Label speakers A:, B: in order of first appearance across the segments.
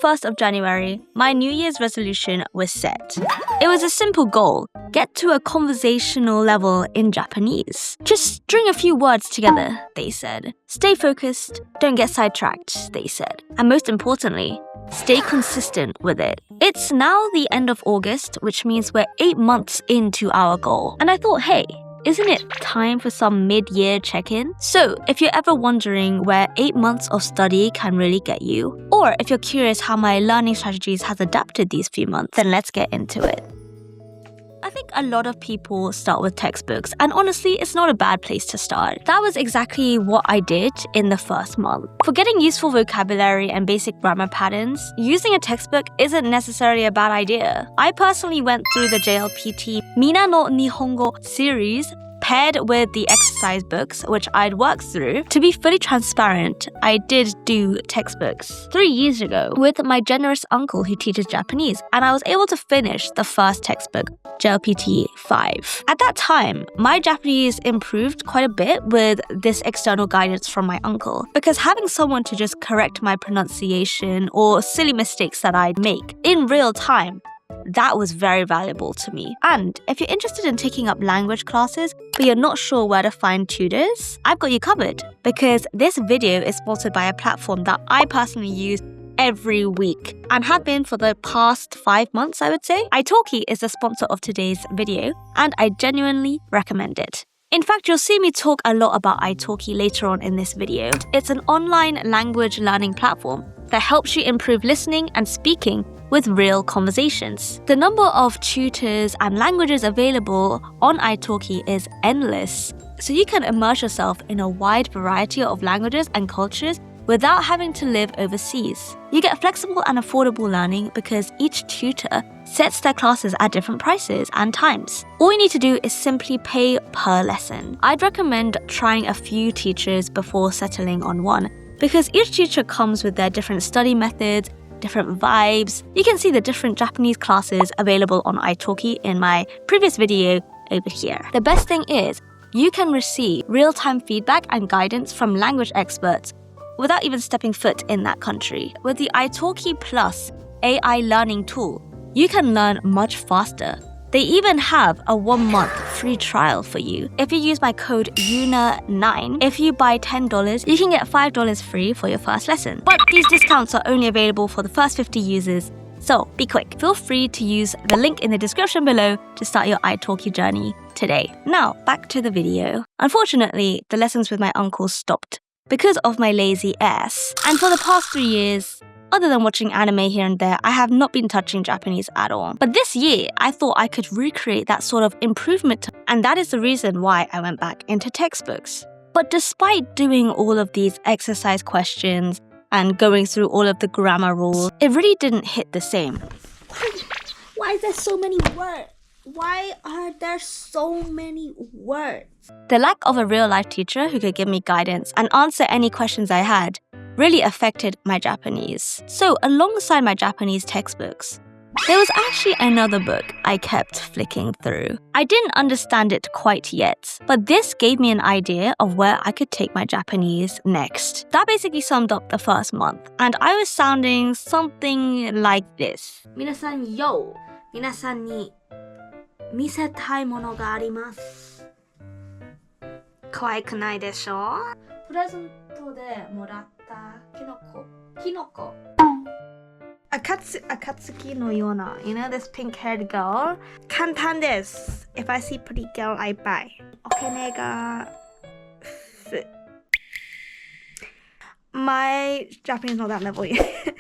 A: 1st of January, my New Year's resolution was set. It was a simple goal: get to a conversational level in Japanese. Just string a few words together, they said. Stay focused, don't get sidetracked, they said. And most importantly, stay consistent with it. It's now the end of August, which means we're 8 months into our goal. And I thought, hey, isn't it time for some mid-year check-in? So, if you're ever wondering where 8 months of study can really get you, or if you're curious how my learning strategies has adapted these few months, then let's get into it. I think a lot of people start with textbooks, and honestly, it's not a bad place to start. That was exactly what I did in the first month. For getting useful vocabulary and basic grammar patterns, using a textbook isn't necessarily a bad idea. I personally went through the JLPT Mina no Nihongo series paired with the exercise books, which I'd worked through. To be fully transparent, I did do textbooks 3 years ago with my generous uncle who teaches Japanese, and I was able to finish the first textbook, JLPT 5. At that time, my Japanese improved quite a bit with this external guidance from my uncle, because having someone to just correct my pronunciation or silly mistakes that I'd make in real time, that was very valuable to me. And if you're interested in taking up language classes, but you're not sure where to find tutors, I've got you covered, because this video is sponsored by a platform that I personally use every week and have been for the past 5 months, I would say. Italki is the sponsor of today's video, and I genuinely recommend it. In fact, you'll see me talk a lot about italki later on in this video. It's an online language learning platform that helps you improve listening and speaking with real conversations. The number of tutors and languages available on italki is endless, so you can immerse yourself in a wide variety of languages and cultures without having to live overseas. You get flexible and affordable learning because each tutor sets their classes at different prices and times. All you need to do is simply pay per lesson. I'd recommend trying a few teachers before settling on one, because each teacher comes with their different study methods, different vibes. You can see the different Japanese classes available on italki in my previous video over here. The best thing is, you can receive real-time feedback and guidance from language experts without even stepping foot in that country. With the italki Plus AI learning tool, you can learn much faster. They even have a 1-month free trial for you. If you use my code YUNA9, if you buy $10, you can get $5 free for your first lesson. But these discounts are only available for the first 50 users, so be quick. Feel free to use the link in the description below to start your italki journey today. Now, back to the video. Unfortunately, the lessons with my uncle stopped because of my lazy ass. And for the past 3 years, other than watching anime here and there, I have not been touching Japanese at all. But this year, I thought I could recreate that sort of improvement, and that is the reason why I went back into textbooks. But despite doing all of these exercise questions and going through all of the grammar rules, it really didn't hit the same. Why is there so many words? Why are there so many words? The lack of a real-life teacher who could give me guidance and answer any questions I had really affected my Japanese. So, alongside my Japanese textbooks, there was actually another book I kept flicking through. I didn't understand it quite yet, but this gave me an idea of where I could take my Japanese next. That basically summed up the first month, and I was sounding something like this. 皆さんよ、皆さんに見せたいものがあります。可愛くないでしょ？プレゼントでもらったキノコ。Akatsuki no Yona, you know, this pink-haired girl. 簡単です。If I see pretty girl, I buy. お金がMy Japanese is not that level yet.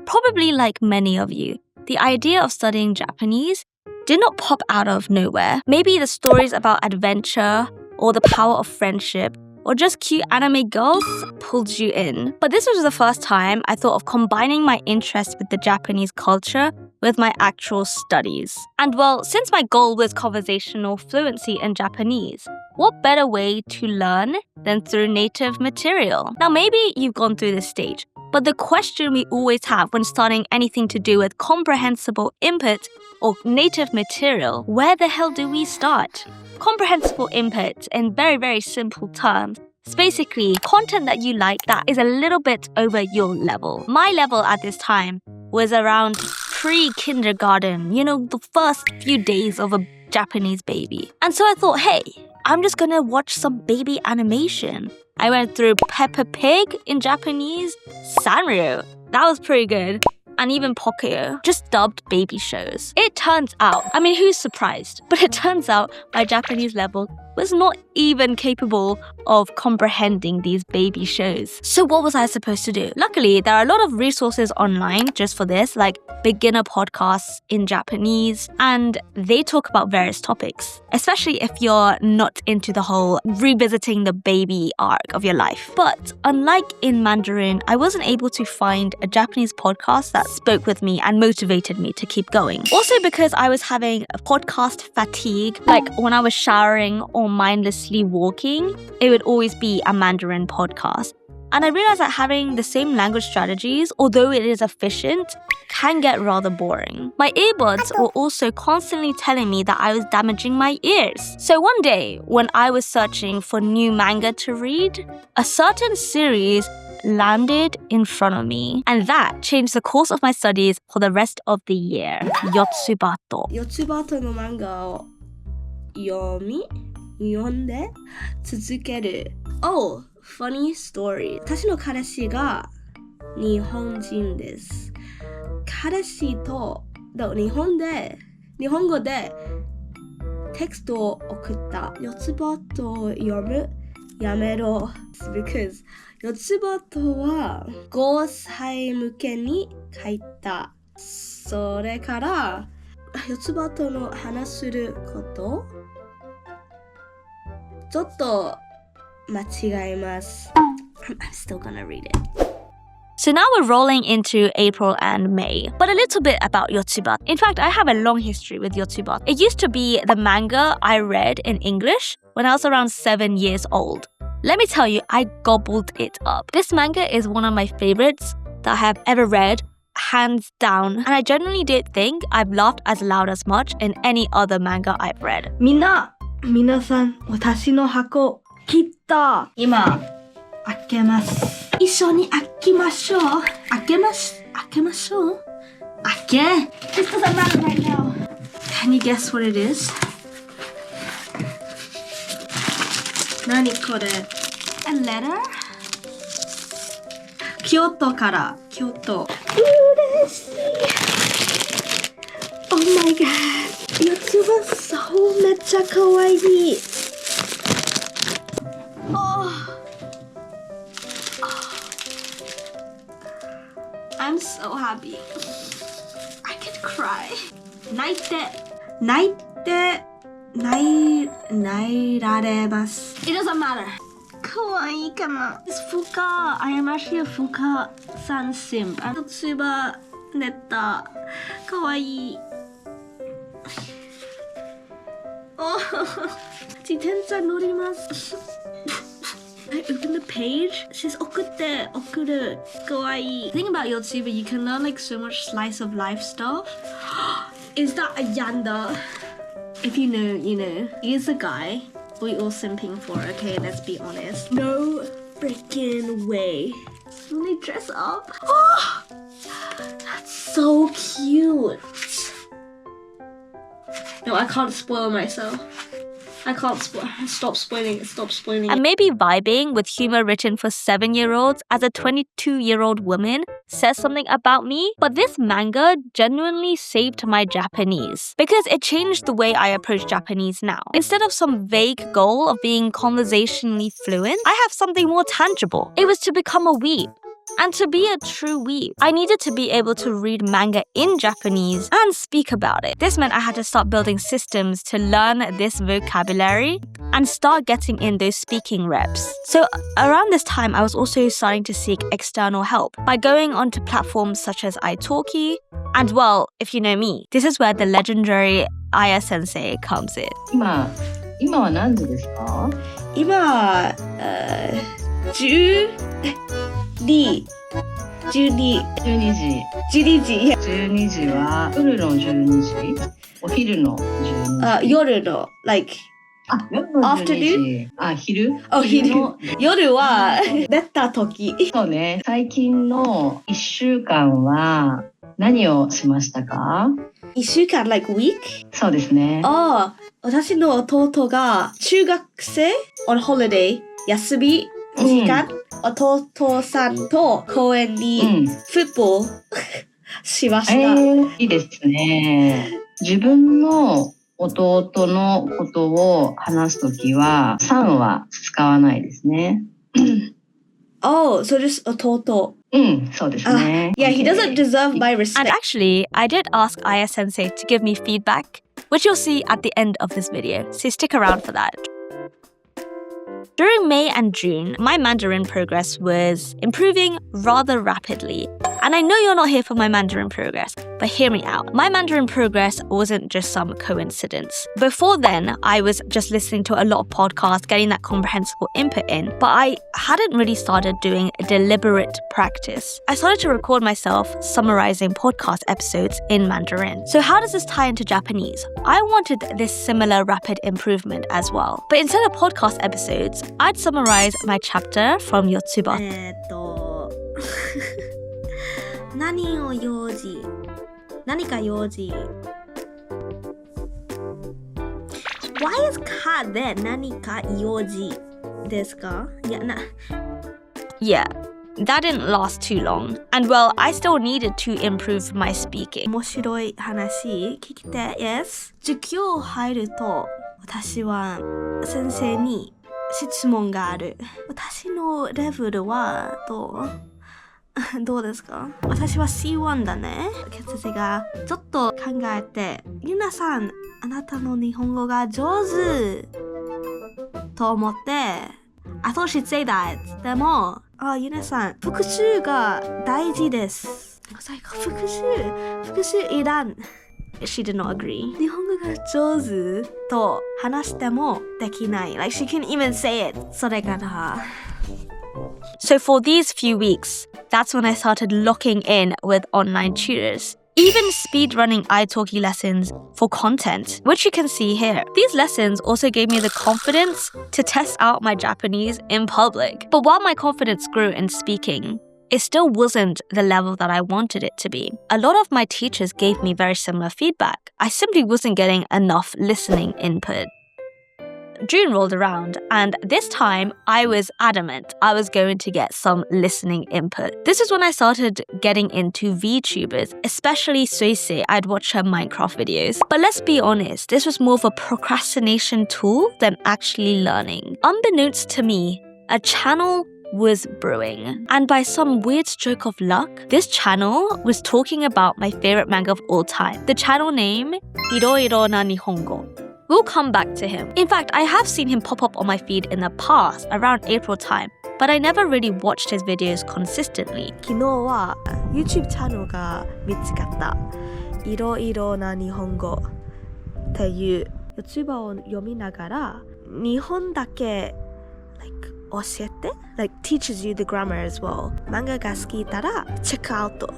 A: Probably like many of you, the idea of studying Japanese did not pop out of nowhere. Maybe the stories about adventure or the power of friendship or just cute anime girls pulled you in. But this was the first time I thought of combining my interest with the Japanese culture with my actual studies. And well, since my goal was conversational fluency in Japanese, what better way to learn than through native material? Now, maybe you've gone through this stage, but the question we always have when starting anything to do with comprehensible input or native material, where the hell do we start? Comprehensible input, in very, very simple terms, It's basically content that you like that is a little bit over your level. My level at this time was around pre-kindergarten, you know, the first few days of a Japanese baby. And so I thought, hey, I'm just gonna watch some baby animation. I went through Peppa Pig in Japanese, Sanrio. That was pretty good. And even Pocoyo, just dubbed baby shows. It turns out, I mean, who's surprised? But it turns out my Japanese level was not even capable of comprehending these baby shows. So what was I supposed to do? Luckily, there are a lot of resources online just for this, like beginner podcasts in Japanese, and they talk about various topics, especially if you're not into the whole revisiting the baby arc of your life. But unlike in Mandarin, I wasn't able to find a Japanese podcast that spoke with me and motivated me to keep going. Also because I was having a podcast fatigue, like when I was showering or mindlessly walking, it would always be a Mandarin podcast. And I realized that having the same language strategies, although it is efficient, can get rather boring. My earbuds were also constantly telling me that I was damaging my ears. So one day, when I was searching for new manga to read, a certain series landed in front of me. And that changed the course of my studies for the rest of the year. Yotsubato.
B: Yotsubato の漫画を読んで続ける。Oh, funny story. 私の彼氏が日本人です。彼氏と日本語でテキストを送った。四つ葉とを読むやめろ。Because 四つ葉とは5歳向けに書いた。それから四つ葉との話することちょっと間違えます。I'm still gonna read it.
A: So now we're rolling into April and May, but a little bit about Yotsuba. In fact, I have a long history with Yotsuba. It used to be the manga I read in English when I was around 7 years old. Let me tell you, I gobbled it up. This manga is one of my favorites that I have ever read, hands down. And I genuinely didn't think I've laughed as loud as much in any other manga I've read.
B: 皆さん、私の箱切った。今、開けます。一緒に開けましょう。開けましょう。開け。This doesn't matter right now. Can you guess what it is? 何これ A letter? 京都から。京都。嬉しい。Oh my god. 四つ葉そうめっちゃかわいい。I'm so happy. I could cry. 泣いられます。It doesn't matter. かわいいかな。It's Fuka. I am actually a Fuka san simp. 四つ葉ネタ。かわいい。自転車乗ります。I open the page. It says 送る。かわいい。The thing about Yotsuba, you can learn like so much slice of life stuff. Is that a yanda? If you know, you know. He's a guy we all simping for, okay? Let's be honest. No freaking way. When they dress up. Oh, that's so cute. No, I can't spoil myself. I can't stop spoiling.
A: And maybe vibing with humor written for 7-year-olds as a 22-year-old woman says something about me, but this manga genuinely saved my Japanese because it changed the way I approach Japanese now. Instead of some vague goal of being conversationally fluent, I have something more tangible. It was to become a weeb. And to be a true weeb, I needed to be able to read manga in Japanese and speak about it. This meant I had to start building systems to learn this vocabulary and start getting in those speaking reps. So around this time, I was also starting to seek external help by going onto platforms such as italki. And well, if you know me, this is where the legendary Aya Sensei comes in.
C: 今は何時ですか？
B: 今は、12時。
C: 12時は夜の12時？お昼の12時？
B: 夜の、like
C: あ、夜の12時。あ、昼
B: 昼
C: の
B: 夜は寝た時。
C: そうね。最近の1週間は何をしましたか？
B: 1週間 like week?
C: そうですね。
B: 私の弟が中学生 on holiday 休み時間、弟さんと公園にフットボールしました。
C: いいですね。自分の弟のことを話すときはさんは使わないですね。
B: so just 弟。
C: そうですね。
B: Yeah, he doesn't deserve my respect.
A: And actually, I did ask Aya Sensei to give me feedback, which you'll see at the end of this video, so stick around for that. During May and June, my Mandarin progress was improving rather rapidly. And I know you're not here for my Mandarin progress, but hear me out. My Mandarin progress wasn't just some coincidence. Before then, I was just listening to a lot of podcasts, getting that comprehensible input in, but I hadn't really started doing deliberate practice. I started to record myself summarizing podcast episodes in Mandarin. So how does this tie into Japanese? I wanted this similar rapid improvement as well. But instead of podcast episodes, I'd summarize my chapter from Yotsuba.
B: 何か用事 Why is かで何か用事ですか?
A: Yeah, that didn't last too long. And well, I still needed to improve my speaking.
B: 面白い話聞きて Yes? 授業入ると私は先生に質問がある。私のレベルはどうですか？私は C1 だね。先生がちょっと考えて、ゆなさん、あなたの日本語が上手と思って、I thought she'd say that. でも、ゆなさん、復習が大事です。復習いらん。She did not agree. 日本語が上手と話してもできない。Like she couldn't even say it. それから。
A: So for these few weeks, that's when I started locking in with online tutors. Even speedrunning italki lessons for content, which you can see here. These lessons also gave me the confidence to test out my Japanese in public. But while my confidence grew in speaking, it still wasn't the level that I wanted it to be. A lot of my teachers gave me very similar feedback. I simply wasn't getting enough listening input. June rolled around, and this time I was adamant I was going to get some listening input. This is when I started getting into VTubers, especially Suisei. I'd watch her Minecraft videos. But let's be honest, this was more of a procrastination tool than actually learning. Unbeknownst to me, a channel was brewing. And by some weird stroke of luck, this channel was talking about my favorite manga of all time. The channel name, Iroiro na Nihongo. We'll come back to him. In fact, I have seen him pop up on my feed in the past, around April time, but I never really watched his videos consistently.
B: 昨日は YouTube チャンネルが見つかった。いろいろな日本語っていう YouTuber を読みながら日本だけ 教えて like teaches you the grammar as well. 漫画が好きならチェックアウト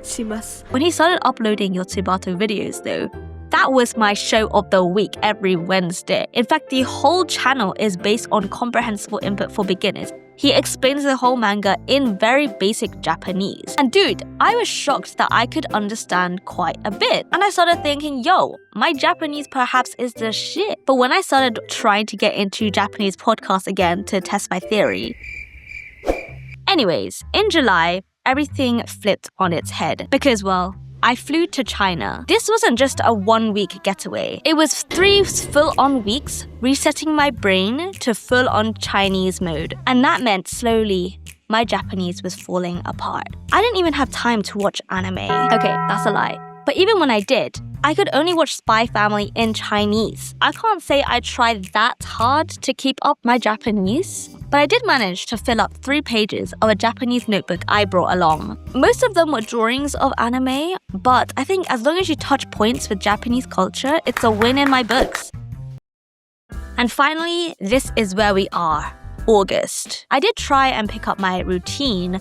B: します。
A: When he started uploading Yotsubato videos though, that was my show of the week every Wednesday. In fact, the whole channel is based on comprehensible input for beginners. He explains the whole manga in very basic Japanese. And dude, I was shocked that I could understand quite a bit. And I started thinking, yo, my Japanese perhaps is the shit. But when I started trying to get into Japanese podcasts again to test my theory. Anyways, in July, everything flipped on its head. Because, well, I flew to China. This wasn't just a 1-week getaway. It was 3 full-on weeks resetting my brain to full-on Chinese mode. And that meant slowly, my Japanese was falling apart. I didn't even have time to watch anime. Okay, that's a lie. But even when I did, I could only watch Spy Family in Chinese. I can't say I tried that hard to keep up my Japanese, but I did manage to fill up 3 pages of a Japanese notebook I brought along. Most of them were drawings of anime, but I think as long as you touch points with Japanese culture, it's a win in my books. And finally, this is where we are, August. I did try and pick up my routine,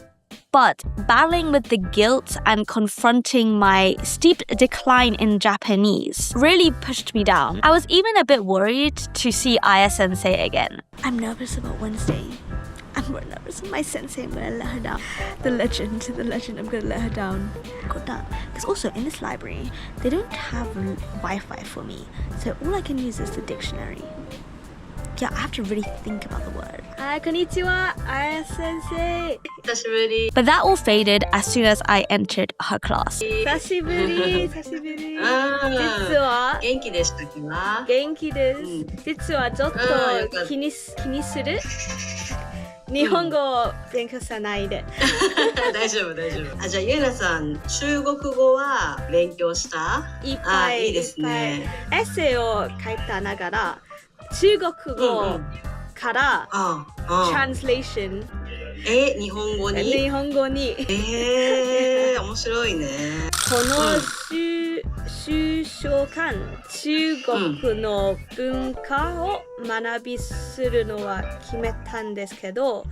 A: But battling with the guilt and confronting my steep decline in Japanese really pushed me down. I was even a bit worried to see Aya Sensei again. I'm nervous about Wednesday. I'm more nervous. My sensei, I'm gonna let her down. The legend, I'm gonna let her down. Got that. Because also in this library, they don't have Wi-Fi for me. So all I can use is the dictionary. Yeah, I have to really think about the word. Hi, konnichiwa, Aya Sensei. But that all faded as soon as I entered her class.
B: 久しぶり。実は
C: 元気でしたか？
B: 元気です。実はちょっと気にする日本語を勉強さないで。
C: 大丈夫。じゃあゆうなさん、中国語は勉強した？
B: いっぱい。
C: いいですね。
B: エッセイを書いたながら、中国語からトランスレーション。
C: 日本語に？面白いね。
B: この週間、中国の文化を学びするのは決めたんですけど、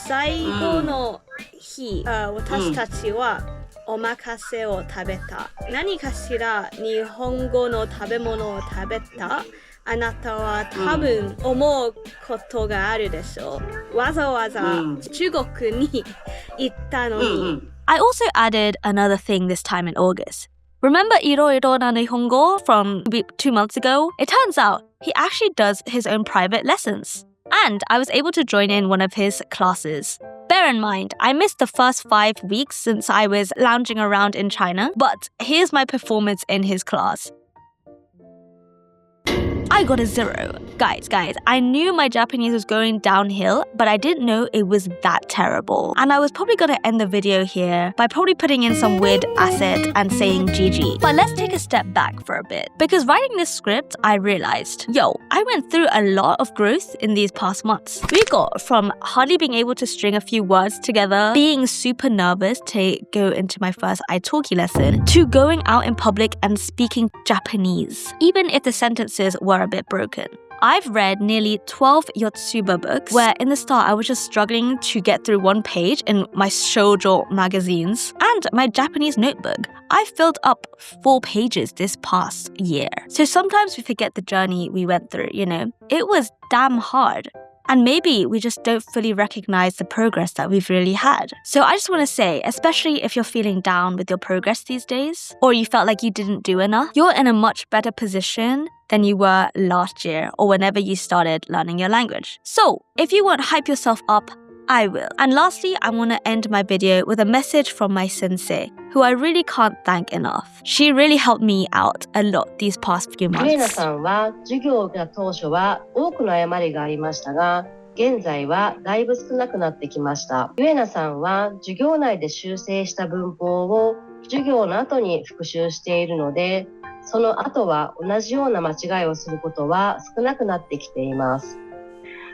B: 最後の日、私たちはおまかせを食べた。何かしら日本語の食べ物を食べた。あなたは多分思うことがあるでしょう。わざわざ中国に行ったのに。
A: I also added another thing this time in August. Remember Iroiro na Nihongo from 2 months ago? It turns out he actually does his own private lessons. And I was able to join in one of his classes. Bear in mind, I missed the first 5 weeks since I was lounging around in China, but here's my performance in his class. I got a 0. Guys, I knew my Japanese was going downhill, but I didn't know it was that terrible. And I was probably gonna end the video here by probably putting in some weird asset and saying GG. But let's take a step back for a bit. Because writing this script, I realized, I went through a lot of growth in these past months. We got from hardly being able to string a few words together, being super nervous to go into my first italki lesson, to going out in public and speaking Japanese, even if the sentences were a bit broken. I've read nearly 12 Yotsuba books, where in the start I was just struggling to get through one page in my shoujo magazines, and my Japanese notebook. I filled up 4 pages this past year. So sometimes we forget the journey we went through, It was damn hard. And maybe we just don't fully recognize the progress that we've really had. So I just want to say, especially if you're feeling down with your progress these days, or you felt like you didn't do enough, you're in a much better position than you were last year or whenever you started learning your language. So if you won't hype yourself up, I will. And lastly, I want to end my video with a message from my sensei, who I really can't thank enough. She really helped me out a lot these past few months.
D: ゆえなさんは授業を受けた当初は多くの誤りがありましたが、現在はだいぶ少なくなってきました。ゆえなさんは授業内で修正した文法を授業の後に復習しているので、その後は同じような間違いをすることは少なくなってきています。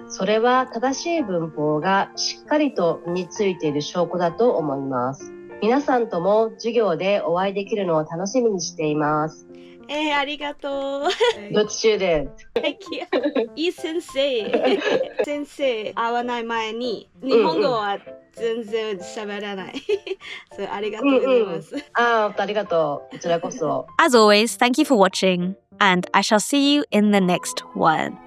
D: それは正しい文法がしっかりと身についている証拠だと思います。皆さんとも授業でお会いできるのを楽しみにしています。
B: ありがとう。
D: Good student.
B: Thank you. いい先生。先生、会わない前に日本語は全然喋らない。そう、ありがとうございます。
D: ありがとう。こちらこそ。
A: As always, thank you for watching, and I shall see you in the next one.